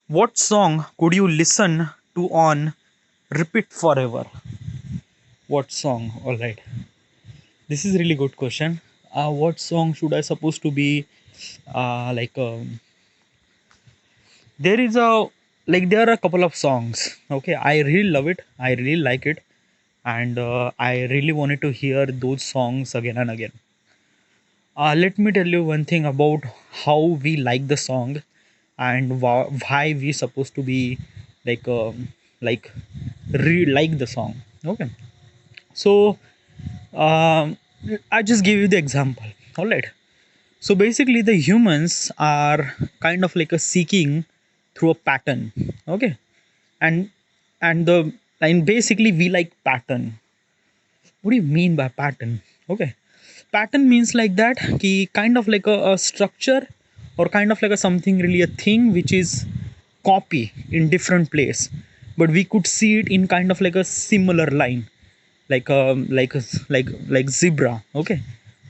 What song could you listen to on repeat forever? What song? All right. This is a really good question. What song should I supposed to be like? There is a there are a couple of songs. Okay, I really love it. I really like it, and I really wanted to hear those songs again and again. Let me tell you one thing about how we like the song and why we supposed to be like like like the song. Okay, so um, I just give you the example. All right. So basically, the humans are kind of like a seeking through a pattern. Okay, and the and basically we like pattern. What do you mean by pattern? Okay, pattern means like that ki kind of like a structure or kind of like a something really a thing which is copy in different place, but we could see it in kind of like a similar line, like zebra. Okay,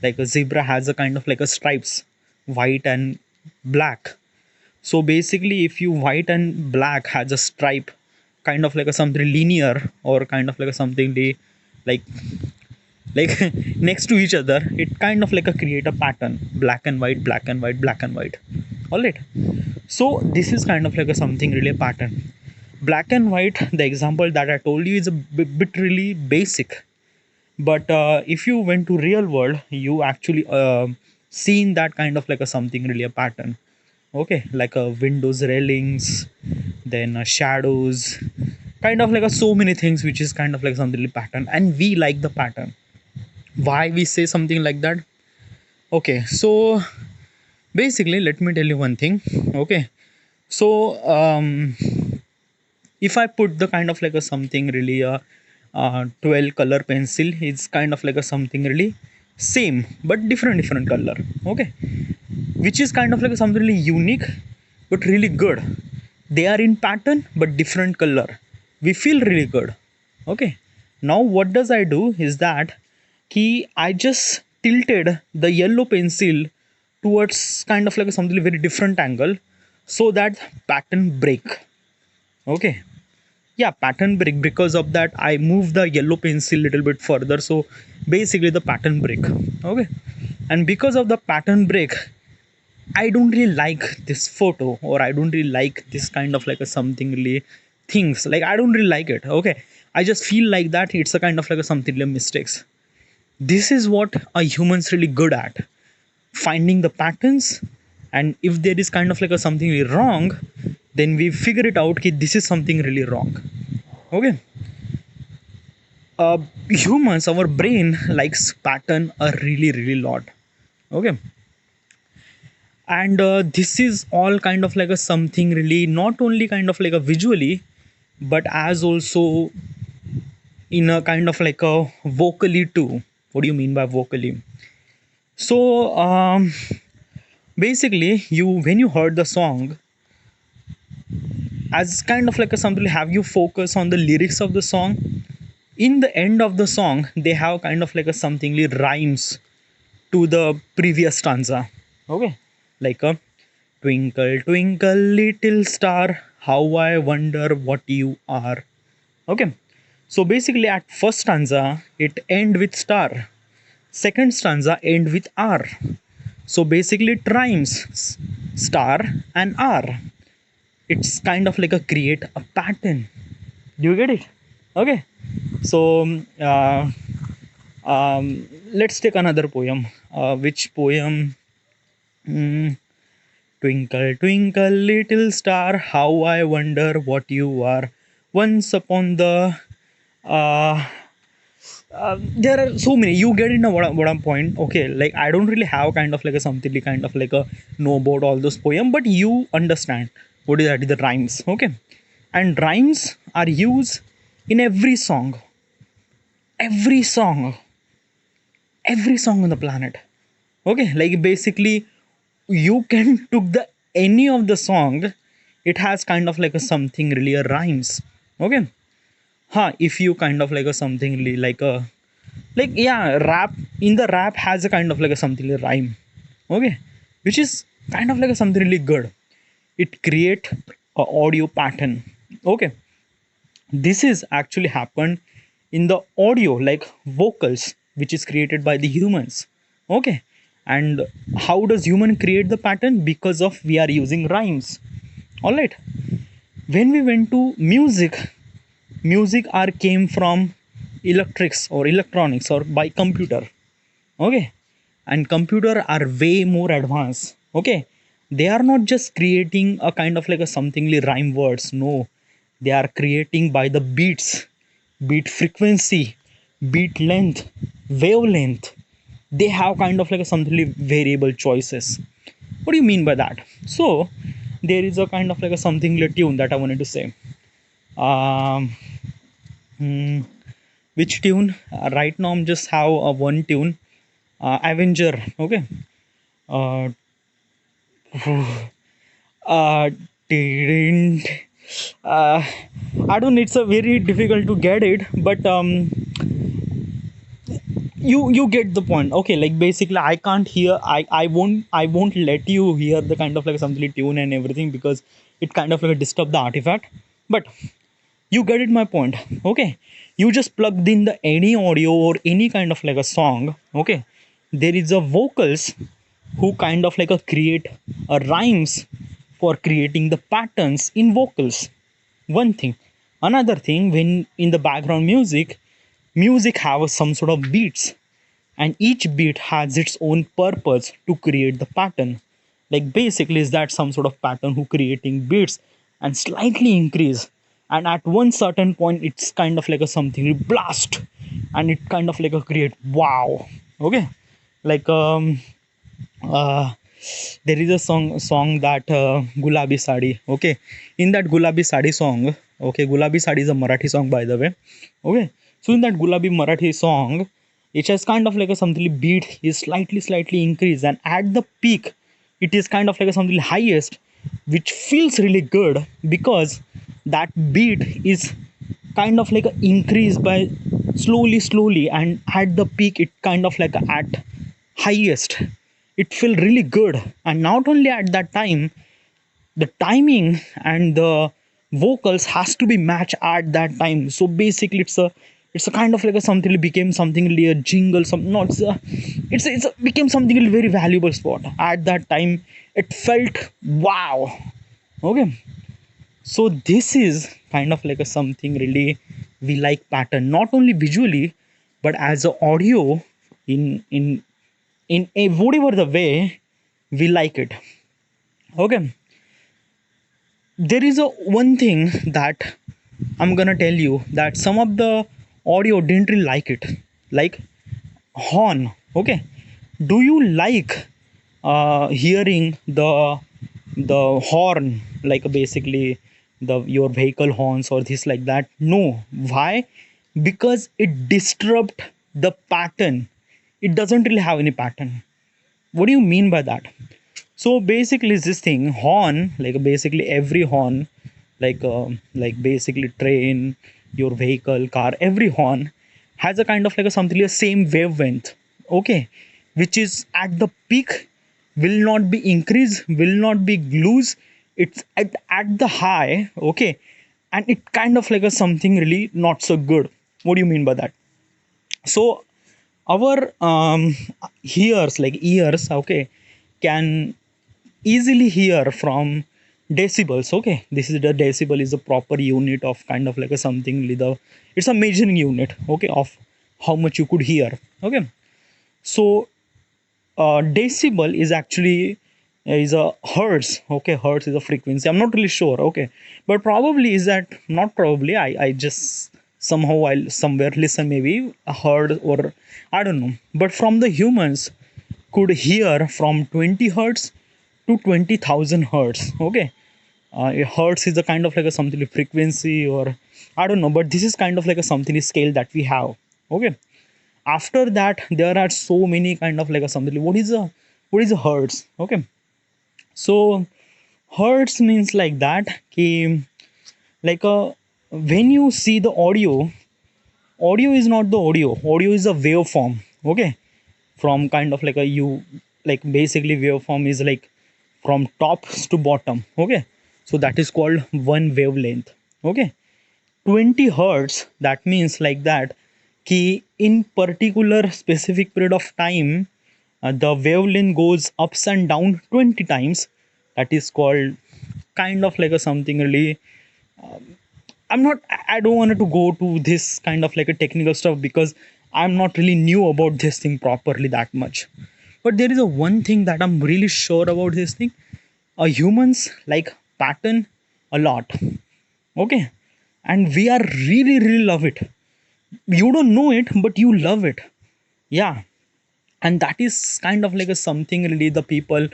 like a zebra has a kind of like a stripes, white and black. So basically if you white and black has a stripe kind of like a something linear or kind of like a something like like next to each other, it kind of like a create a pattern, black and white, black and white, black and white. All right. So this is kind of like a something really a pattern. Black and white, the example that I told you is a bit really basic, but if you went to real world you actually seen that kind of like a something really a pattern. Okay, like a windows railings, then shadows, kind of like a so many things which is kind of like something really pattern, and we like the pattern. Why we say something like that? Okay, so basically let me tell you one thing. Okay, so if I put the kind of like a something really 12 color pencil, it's kind of like a something really same but different color. Okay, which is kind of like something really unique but really good. They are in pattern but different color, we feel really good. Okay, now what does I do is that key I just tilted the yellow pencil towards kind of like something very different angle so that pattern break. Okay, yeah, pattern break. Because of that I move the yellow pencil little bit further, so basically the pattern break. Okay, and because of the pattern break I don't really like this photo, or I don't really like this kind of like a something really things, like I don't really like it. Okay, I just feel like that it's a kind of like a something really mistakes. This is what a human's really good at, finding the patterns, and if there is kind of like a something really wrong, then we figure it out that this is something really wrong. Okay, uh, humans, our brain likes pattern a really lot. Okay, and this is all kind of like a something really not only kind of like a visually, but as also in a kind of like a vocally too. What do you mean by vocally? So basically you when you heard the song, as kind of like a something, have you focus on the lyrics of the song? In the end of the song they have kind of like a something rhymes to the previous stanza. Okay, like a twinkle twinkle little star, how I wonder what you are. Okay, so basically at first stanza it end with star, second stanza end with r. So basically it rhymes star and r. It's kind of like a create a pattern. Do you get it? Okay, so let's take another poem. Which poem? Mm, twinkle, twinkle, little star, how I wonder what you are. Once upon the. Uh, there are so many. You get in a what I'm point. Okay, like I don't really have kind of like a something kind of like a know about all those poem, but you understand what is that? The rhymes. Okay, and rhymes are used in every song, every song, every song on the planet. Okay, like basically you can took the any of the song, it has kind of like a something really a rhymes. Okay, if you kind of like a something really like a like yeah, rap, in the rap has a kind of like a something like rhyme. Okay, which is kind of like a something really good. It create audio pattern. Okay, this is actually happened in the audio, like vocals, which is created by the humans. Okay, and how does human create the pattern? Because of we are using rhymes. All right, when we went to music are came from electrics or electronics or by computer. Okay, and computer are way more advanced. Okay, they are not just creating a kind of like a somethingly rhyme words. No, they are creating by the beats, beat frequency, beat length, wavelength. They have kind of like a somethingly variable choices. What do you mean by that? So there is a kind of like a somethingly tune that I wanted to say. um hmm, which tune? Right now I'm just have a one tune, Avenger. Okay, uh, uh, didn't, uh, I don't. It's a very difficult to get it, but you get the point. Okay, like basically, I can't hear. I won't let you hear the kind of like something tune and everything because it kind of like disturb the artifact. But you get it my point. Okay, you just plugged in the any audio or any kind of like a song. Okay, there is a vocals who kind of like a create a rhymes for creating the patterns in vocals. One thing, another thing, when in the background music have some sort of beats, and each beat has its own purpose to create the pattern. Like basically is that some sort of pattern who creating beats and slightly increase, and at one certain point it's kind of like a something blast, and it kind of like a create wow. Okay, like uh there is a song that Gulabi Sadi. Okay, in that Gulabi Sadi song, okay, Gulabi Sadi is a Marathi song, by the way. Okay, so in that Gulabi Marathi song, it has kind of like a something beat is slightly increased, and at the peak it is kind of like a something highest, which feels really good because that beat is kind of like a increase by slowly, and at the peak it kind of like at highest, it felt really good. And not only at that time, the timing and the vocals has to be matched at that time. So basically it's a kind of like a something became something like a jingle, some not it's a became something very valuable spot at that time. It felt wow. Okay, so this is kind of like a something really we like pattern, not only visually but as a audio, in a whatever the way we like it. Okay, there is a one thing that I'm gonna tell you that some of the audio didn't really like it, like horn. Okay, do you like hearing the horn, like basically the your vehicle horns or this like that? No. Why? Because it disrupt the pattern. It doesn't really have any pattern. What do you mean by that? So basically it's this thing horn, like basically every horn, like basically train, your vehicle, car, every horn has a kind of like a something like same wavelength. Okay, which is at the peak, will not be increase, will not be lose. It's at the high. Okay, and it kind of like a something really not so good. What do you mean by that? So our ears, okay, can easily hear from decibels. Okay, this is the decibel is a proper unit of kind of like a something with a, it's a measuring unit, okay, of how much you could hear. Okay, so decibel is actually is a hertz. Okay, hertz is a frequency, I'm not really sure. Okay, but probably is that, not probably, I just somehow I'll somewhere listen maybe a heard, or I don't know, but from the humans could hear from 20 hertz to 20,000 hertz. Okay, a hertz is a kind of like a something frequency, or I don't know, but this is kind of like a something scale that we have. Okay, after that there are so many kind of like a something, what is a hertz? Okay, so hertz means like that ki, like a, when you see the audio is not the audio is a waveform. Okay, from kind of like a you, like basically waveform is like from top to bottom. Okay, So that is called one wavelength. Okay, 20 hertz, that means like that ki in particular specific period of time, the wavelength goes ups and down 20 times. That is called kind of like a something really, I'm not, I don't want to go to this kind of like a technical stuff because I'm not really new about this thing properly that much. But there is a one thing that I'm really sure about this thing. Humans like pattern a lot. Okay, and we are really really love it. You don't know it but you love it. Yeah, and that is kind of like a something really the people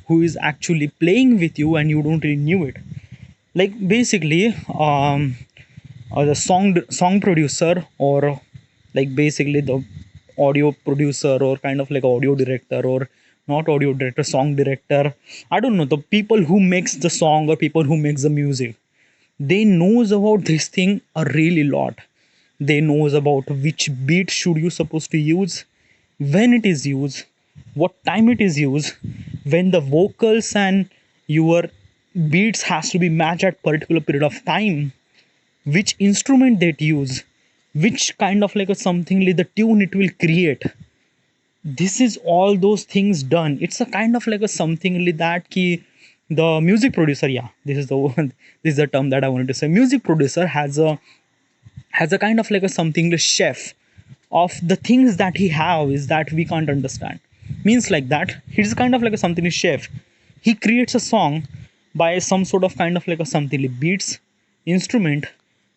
who is actually playing with you and you don't really knew it. Like basically, the song producer, or like basically the audio producer, or kind of like audio director, or not audio director, song director, I don't know, the people who makes the song or people who makes the music, they knows about this thing a really lot. They knows about which beat should you supposed to use, when it is used, what time it is used, when the vocals and your beats has to be matched at particular period of time, which instrument they use, which kind of like a something like the tune it will create. This is all those things done. It's a kind of like a something like that key. The music producer, yeah, this is the one, this is the term that I wanted to say. Music producer has a kind of like a something the chef of the things that he have is that we can't understand. Means like that he's kind of like a something chef. He creates a song by some sort of kind of like a something like beats, instrument,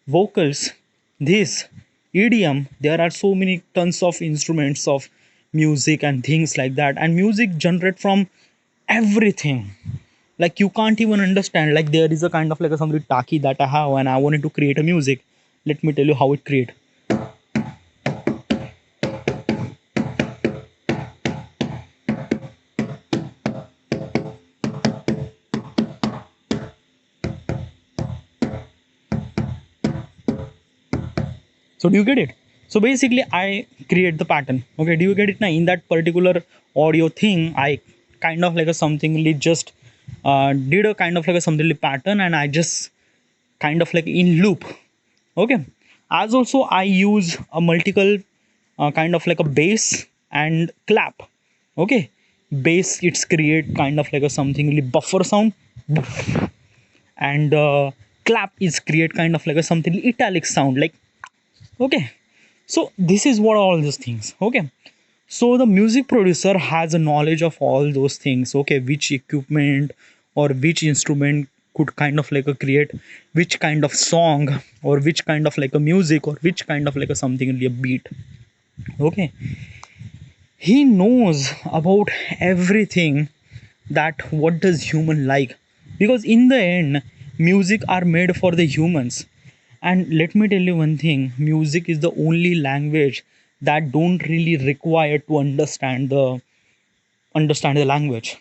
vocals, this EDM. There are so many tons of instruments of music and things like that, and music generate from everything. Like you can't even understand. Like there is a kind of like a something taki that I have and I wanted to create a music. Let me tell you how it create. So do you get it? So basically I create the pattern. Okay, do you get it now? In that particular audio thing, I kind of like a something just did a kind of like a something pattern, and I just kind of like in loop. Okay, as also I use a multiple kind of like a bass and clap. Okay, bass it's create kind of like a something buffer sound, and clap is create kind of like a something italic sound, like. Okay, so this is what all these things. Okay, so the music producer has a knowledge of all those things. Okay, which equipment or which instrument could kind of like a create which kind of song, or which kind of like a music, or which kind of like a something a beat. Okay, he knows about everything, that what does human like, because in the end music are made for the humans. And let me tell you one thing, music is the only language that don't really require to understand the language.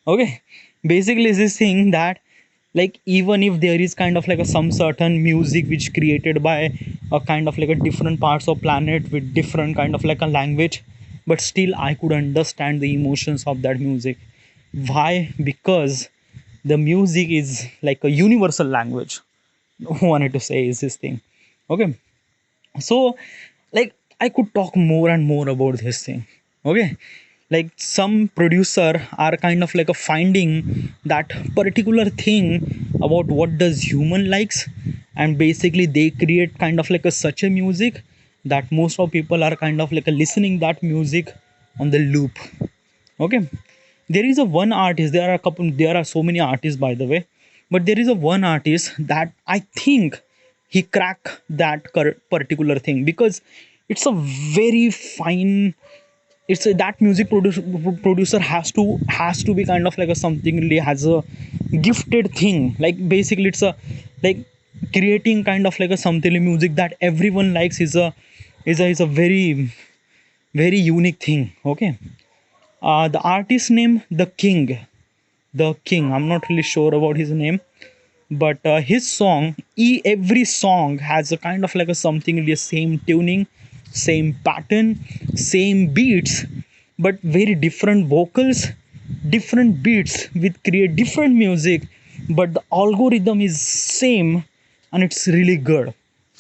Okay, basically it's this thing that, like, even if there is kind of like a some certain music which created by a kind of like a different parts of planet with different kind of like a language, but still I could understand the emotions of that music. Why? Because the music is like a universal language. Wanted to say is this thing. Okay, so, like, I could talk more and more about this thing. Okay, like some producer are kind of like a finding that particular thing about what does human likes, and basically they create kind of like a such a music that most of people are kind of like a listening that music on the loop. Okay, there is a one artist, there are a couple, there are so many artists by the way, but there is a one artist that I think he crack that particular thing, because it's a very fine, it's a, that music producer has to be kind of like a something really has a gifted thing. Like basically it's a, like, creating kind of like a something music that everyone likes is a very very unique thing. Okay, the artist name the king, I'm not really sure about his name, but his song, every song has a kind of like a something really same tuning, same pattern, same beats, but very different vocals, different beats with create different music, but the algorithm is same, and it's really good.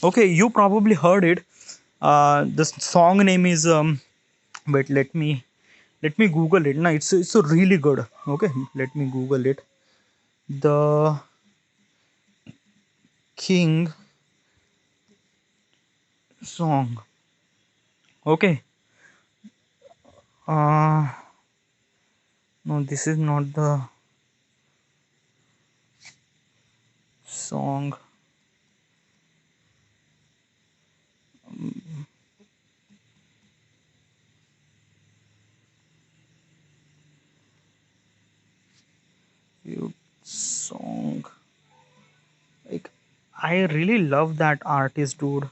Okay, you probably heard it. The song name is wait, let me google it. Now it's a really good. Okay, let me google it. The King song. Okay. uh no, this is not the song. You song, like, I really love that artist, dude.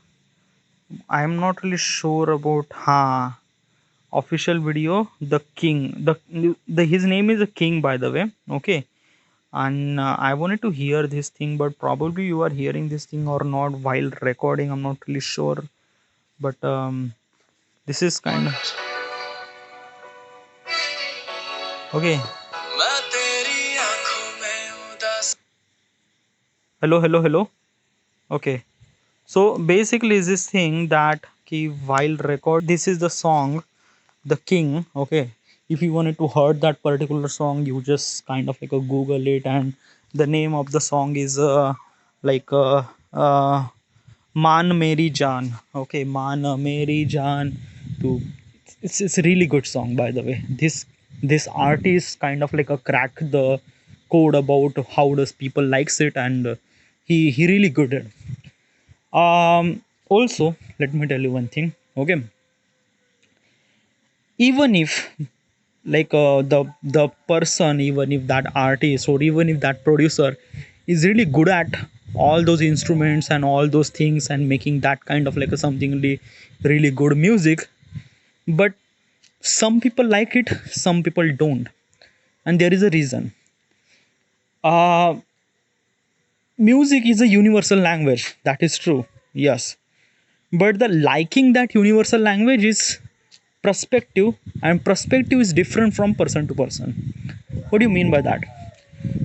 I'm not really sure about official video. The King, the his name is a King, by the way. Okay. And I wanted to hear this thing, but probably you are hearing this thing or not while recording, I'm not really sure. But this is kind of okay. Hello, hello, hello. Okay. So basically is this thing that ki while record, this is the song, The King. Okay. If you wanted to hear that particular song, you just kind of like google it, and the name of the song is like uh मान मेरी जान. Okay, मान मेरी जान. To it's a really good song, by the way. This artist kind of like a crack the code about how does people likes it, and he really good at. Also, let me tell you one thing. Okay, even if like the person, even if that artist or even if that producer is really good at all those instruments and all those things and making that kind of like a something really good music, but some people like it, some people don't, and there is a reason. uh Music is a universal language, that is true. Yes, but the liking that universal language is perspective, and perspective is different from person to person. What do you mean by that?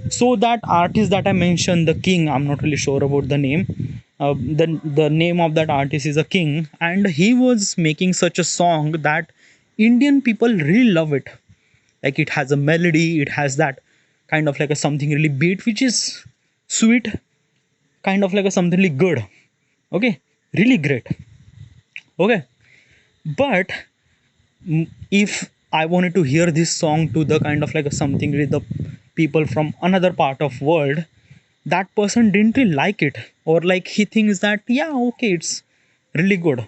So that artist that I mentioned, The King, I'm not really sure about the name. The name of that artist is a King, and he was making such a song that Indian people really love it. Like, it has a melody, it has that kind of like a something really beat which is sweet, kind of like a something really good. Okay, really great. Okay, but if I wanted to hear this song to the kind of like a something with the people from another part of world, that person didn't really like it, or like he thinks that yeah, okay, it's really good.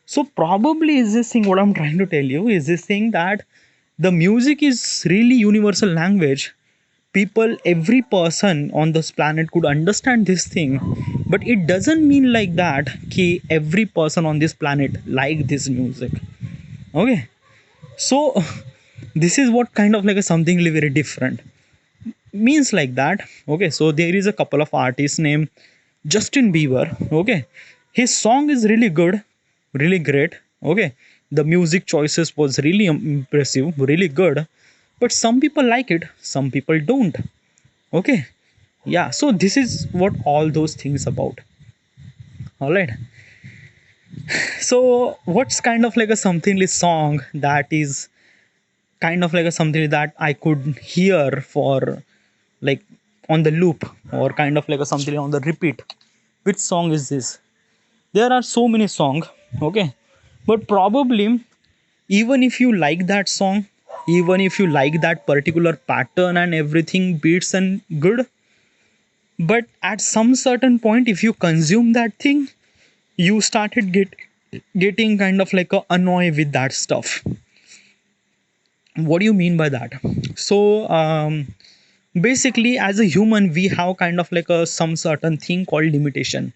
So probably is this thing, what I'm trying to tell you is this thing that the music is really universal language. People, every person on this planet could understand this thing, but it doesn't mean like that ki every person on this planet like this music. Okay, so this is what kind of like a something really very different means like that. Okay, so there is a couple of artists named Justin Bieber. Okay, his song is really good, really great. Okay, the music choices was really impressive, really good, but some people like it, some people don't. Okay, yeah, so this is what all those things about. All right, so what's kind of like a something song that is kind of like a something that I could hear for like on the loop, or kind of like a something on the repeat? Which song is this? There are so many songs. Okay, but probably even if you like that song, even if you like that particular pattern and everything beats and good, but at some certain point if you consume that thing, you started getting kind of like a annoy with that stuff. What do you mean by that? So basically as a human we have kind of like a some certain thing called limitation.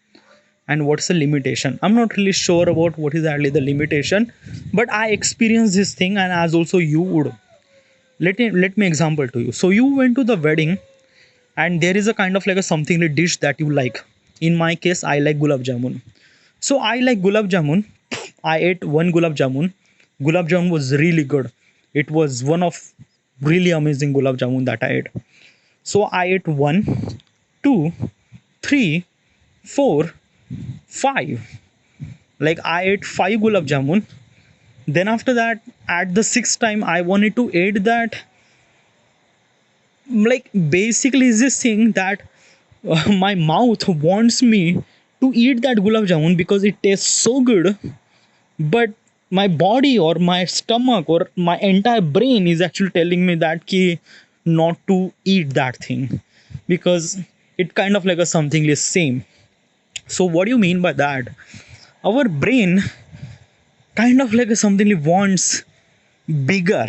And what's a limitation? I'm not really sure about what is actually the limitation, but I experienced this thing, and as also you would. Let me example to you. So you went to the wedding, and there is a kind of like a something like dish that you like. In my case, I like gulab jamun. So I like gulab jamun. I ate one gulab jamun. Gulab jamun was really good. It was one of really amazing gulab jamun that I ate. So I ate one, two, three, four, five. Like I ate five gulab jamun. Then after that, at the sixth time, I wanted to eat that. Like basically, is this thing that my mouth wants me to eat that gulab jamun because it tastes so good, but my body or my stomach or my entire brain is actually telling me that ki not to eat that thing because it kind of like a something is same. So what do you mean by that? Our brain kind of like a something wants bigger.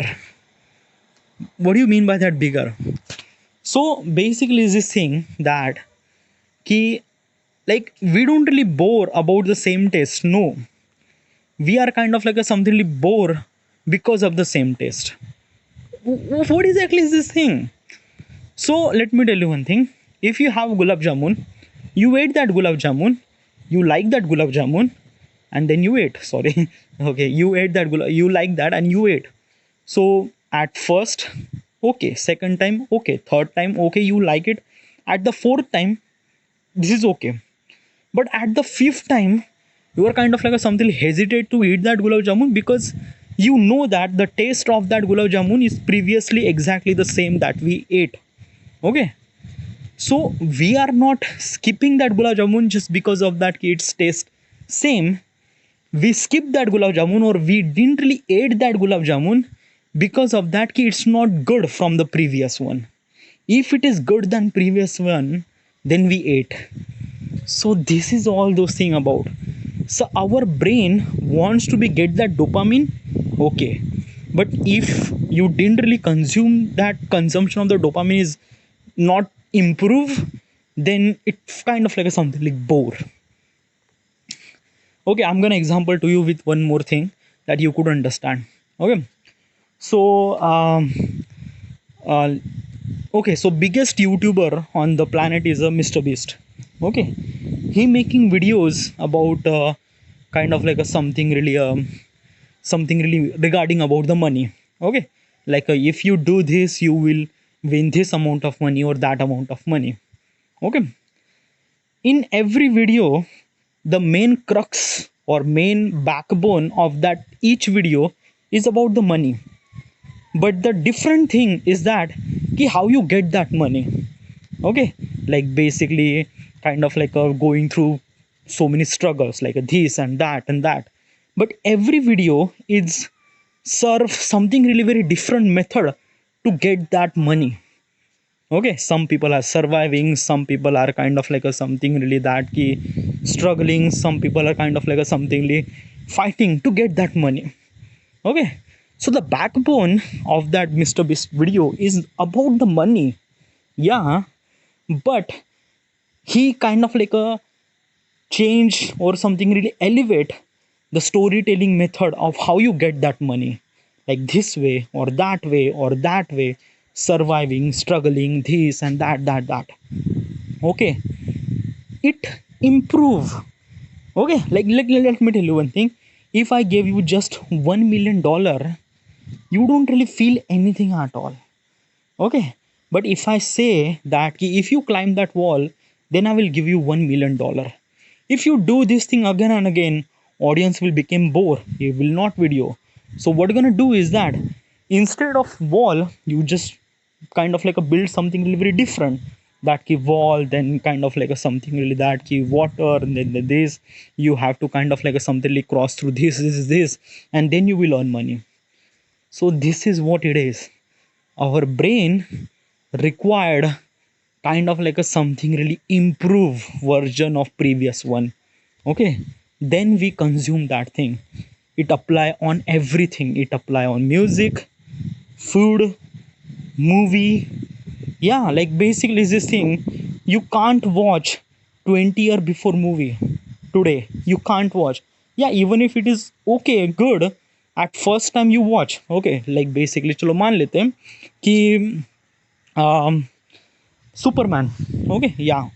What do you mean by that bigger? So basically is this thing that ki like we don't really bore about the same taste. No, we are kind of like a something bore because of the same taste. What exactly is this thing? So let me tell you one thing. If you have gulab jamun, you ate that gulab jamun, you like that gulab jamun, and then you ate. Sorry, okay, you ate that gulab, you like that, and you ate. So at first, okay, second time, okay, third time, okay, you like it. At the fourth time, this is okay. But at the fifth time, you are kind of like a something hesitate to eat that gulab jamun because you know that the taste of that gulab jamun is previously exactly the same that we ate. Okay, so we are not skipping that gulab jamun just because of that its taste same. We skipped that gulab jamun or we didn't really eat that gulab jamun because of that it's not good from the previous one. If it is good than previous one, then we ate. So this is all those thing about. So our brain wants to be get that dopamine, okay, but if you didn't really consume that, consumption of the dopamine is not improve, then it's kind of like a something like bore. Okay, I'm gonna example to you with one more thing that you could understand. Okay, so uh, okay, so biggest YouTuber on the planet is a Mr. Beast. Okay, he making videos about kind of like a something really regarding about the money. Okay, like if you do this, you will win this amount of money or that amount of money. Okay, in every video, the main crux or main backbone of that each video is about the money, but the different thing is that ki how you get that money. Okay, like basically kind of like going through so many struggles like this and that and that, but every video is serve something really very different method to get that money. Okay, some people are surviving, some people are kind of like a something really that key struggling, some people are kind of like a something really fighting to get that money. Okay, so the backbone of that Mr. Beast video is about the money. Yeah, but he kind of like a change or something really elevate the storytelling method of how you get that money, like this way or that way or that way, surviving, struggling, this and that. Okay, it improve. Okay, like let me tell you one thing. If I gave you just $1 million, you don't really feel anything at all. Okay, but if I say that if you climb that wall, then I will give you $1 million. If you do this thing again and again, audience will become bored, it will not video. So what you're gonna do is that instead of wall, you just kind of like a build something really very different. That key wall, then kind of like a something really that key water, and then this you have to kind of like a something like cross through this, and then you will earn money. So this is what it is. Our brain required kind of like a something really improved version of previous one. Okay, then we consume that thing. It apply on everything. It apply on music, food, movie. Yeah, like basically this thing, you can't watch 20 year before movie today, you can't watch. Yeah, even if it is okay good at first time you watch. Okay, like basically chalo मान लेते हैं कि Superman. Okay, yeah,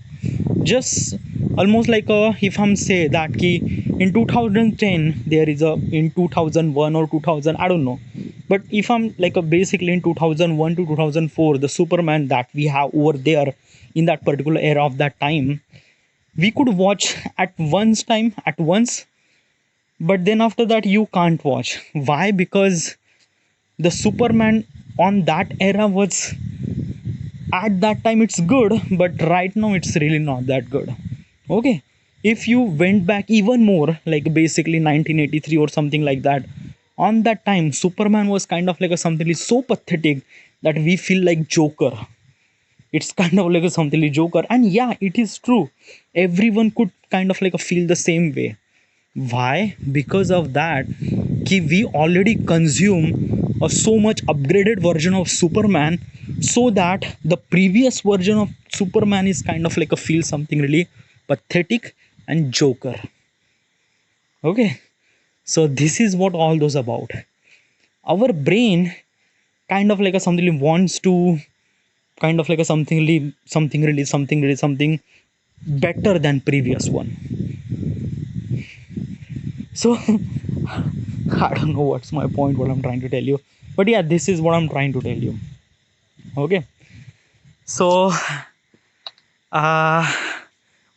just almost like if I'm say that key in 2010 there is a in 2001 or 2000, I don't know, But if I'm like a basically in 2001 to 2004, the Superman that we have over there in that particular era of that time, we could watch at once, but then after that you can't watch. Why? Because the Superman on that era was, at that time it's good, but right now it's really not that good. Okay, if you went back even more, like basically 1983 or something like that, on that time Superman was kind of like a something so pathetic that we feel like Joker. It's kind of like a something like Joker, and yeah, it is true, everyone could kind of like a feel the same way. Why? Because of that, we already consume a so much upgraded version of Superman, so that the previous version of Superman is kind of like a feel something really pathetic and Joker. Okay, so this is what all those about. Our brain kind of like a something wants to kind of like a something better than previous one. So I don't know what's my point, what I'm trying to tell you, but yeah, this is what I'm trying to tell you. Okay, so uh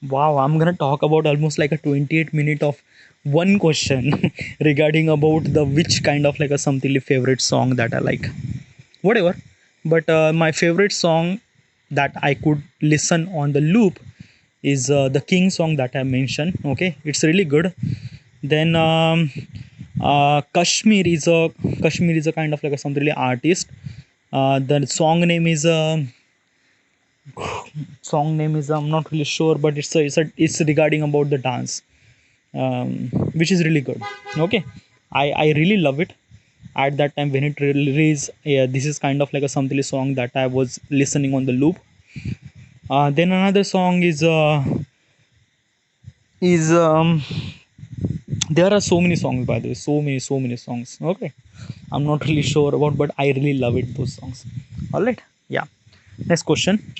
wow, I'm gonna talk about almost like a 28 minute of one question regarding about the which kind of like a something favorite song that I like, whatever. But my favorite song that I could listen on the loop is the King song that I mentioned. Okay, it's really good. Then Kashmir is a kind of like a something really artist. The song name is I'm not really sure, but it's regarding about the dance, which is really good. Okay, I really love it. At that time when it released, yeah, this is kind of like a something song that I was listening on the loop. Then another song is there are so many songs, by the way, so many songs. Okay, I'm not really sure about, but I really love it, those songs. All right, yeah. Next question.